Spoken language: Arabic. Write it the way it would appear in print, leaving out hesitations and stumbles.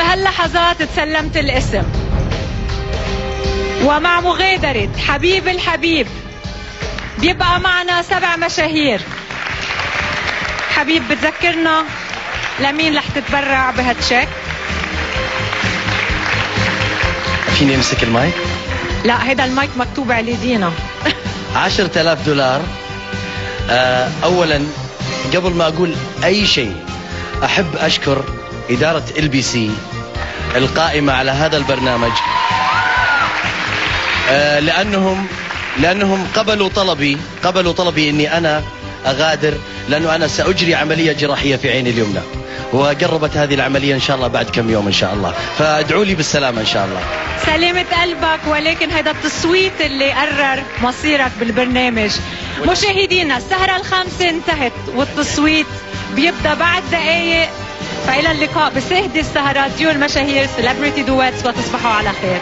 بهاللحظات تسلمت الاسم، ومع مغادرة حبيب الحبيب بيبقى معنا 7 مشاهير. حبيب بتذكرنا لمين رح تتبرع بهالتشيك؟ فيني امسك المايك؟ لا، هيدا المايك مكتوب عليه دينا. 10,000 دولار. اولا قبل ما اقول اي شيء احب اشكر ادارة LBC القائمة على هذا البرنامج، لانهم قبلوا طلبي اني انا اغادر، لانه انا ساجري عملية جراحية في عيني اليمنى، وقربت هذه العملية ان شاء الله بعد كم يوم ان شاء الله، فادعوا لي بالسلامة ان شاء الله. سلامة قلبك. ولكن هيدا التصويت اللي قرر مصيرك بالبرنامج. مشاهدينا، السهرة الخامسة انتهت والتصويت بيبدأ بعد دقايق، فإلى اللقاء بسهدي السهرات ديو المشاهير سيلبرتي دويتس، وتصبحوا على خير.